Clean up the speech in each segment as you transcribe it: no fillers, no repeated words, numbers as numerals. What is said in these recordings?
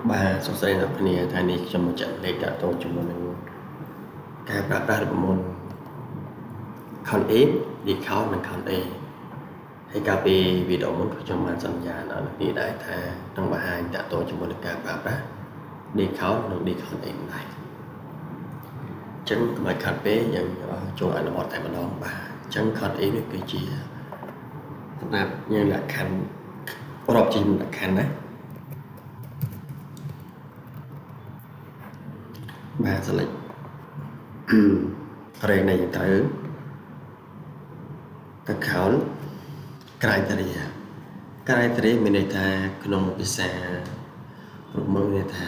Bà sắp xếp gặpគ្នាថ្ងៃនេះខ្ញុំមកចាក់លេខតាក់ទងជាមួយនឹងការប្រើប្រាស់ប្រព័ន្ធ Count A Discount និង Count A ហើយកាលពីវីដេអូមុនខ្ញុំបានសន្យាដល់អ្នកនេះដែរថានឹងបង្ហាញតាក់ទងជាមួយនឹងការប្រើប្រាស់ Discount និង Discount A ដែរអញ្ចឹងកុំឲ្យខាត់ពេកយើងចូលអនុវត្តតែម្ដងបាទអញ្ចឹង Count A នេះគឺជាសម្រាប់យើងលក្ខខណ្ឌរាប់ជាលក្ខខណ្ឌណាបាទ select រេងនៃយើងត្រូវ account criteria មានន័យថាក្នុងភាសាប្រមូលមានន័យថា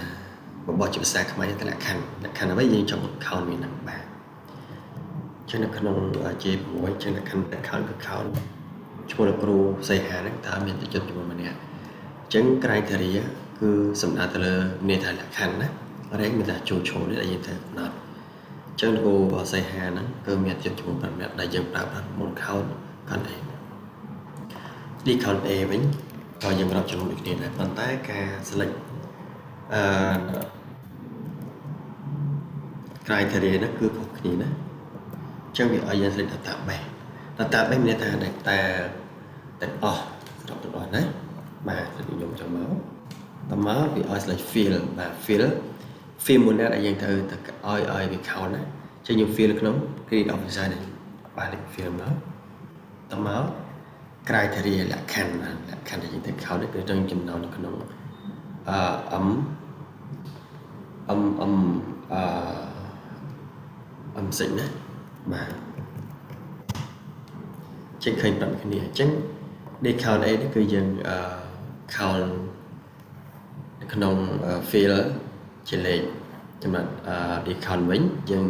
របស់ជាភាសាខ្មែរតែលក្ខខណ្ឌអ្វីយើងចង់ account វានឹងបាទចឹងនៅក្នុង J6 ចឹងលក្ខខណ្ឌ account ឈ្មោះលោកគ្រូសីហាហ្នឹងតើមានតិចជាមួយម្នាក់ចឹង criteria គឺសំដៅទៅលើន័យថាលក្ខខណ្ឌណារែងមានថាចូលឈរនេះដែលយើងត្រូវកំណត់ចឹងលោកគ្រូសីហាហ្នឹងគឺមានតិចជាមួយ5នាក់ដែលយើងប្រើប្រាស់មុន account Discount A វិញក៏យើងរាប់ចំនួនដូចគ្នាដែរប៉ុន្តែការ select criteria ហ្នឹងគឺខុសគ្នាណាអញ្ចឹងវាឲ្យយើង select database មានន័យថា data ទាំងអស់រាប់ទាំងអស់ណាបាទខ្ញុំចង់មកតមកវាឲ្យ select field បាទ field មួយណាដែលយើងត្រូវទៅឲ្យវា count ណាអញ្ចឹងយើង field ក្នុង grid of design នេះបាទលេខ field មកតមក criteria លក្ខខណ្ឌដែលយើងត្រូវ count នេះគឺត្រូវចំណោមនៅក្នុងសិចណាបាទចេញឃើញប្រាប់គ្នាអញ្ចឹង Discount A នេះគឺយើងcount នៅក្នុង field ជាលេខចំណុច Discount វិញយើង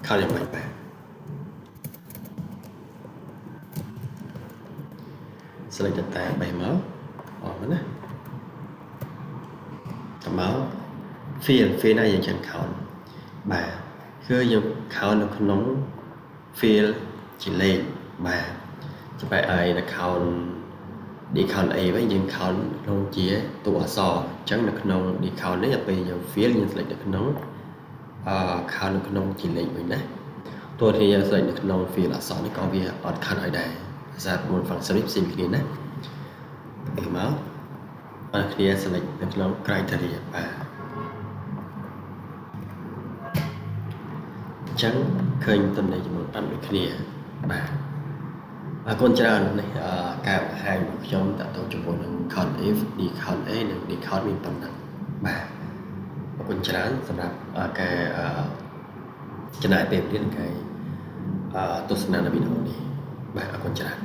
count យ៉ាងម៉េចបាទ select data បេះមកអស់ណាតមក field ណាយើងចាំ count បាទគឺយើង count នៅក្នុង field ជាលេខបាទចាំបែរឲ្យនៅ count Discount A វិញយើង count ក្នុងជាតួអក្សរអញ្ចឹងនៅក្នុង Discount នេះដល់ពេលយើង field យើង select នៅក្នុង count នៅក្នុងជាលេខវិញណាតួที่យើង select នៅក្នុង field អក្សរនេះក៏វាអត់ count ឲ្យដែរភាសាប្រមូល function នេះផ្សេងគ្នាណាពីមកអរគ្នា select នៅក្នុង criteria បាទអញ្ចឹងឃើញតំណែងចំនួន5ដូចគ្នាបាទអរគុណច្រើននេះការបង្ហាញរបស់ខ្ញុំតទៅជាមួយនឹង count if Discount A និង Discount មានប៉ុណ្ណឹងបាទអរគុណច្រើនសម្រាប់ការចំណាយពេលវេលានិងការទស្សនានៅវីដេអូនេះបាទអរគុណច្រើន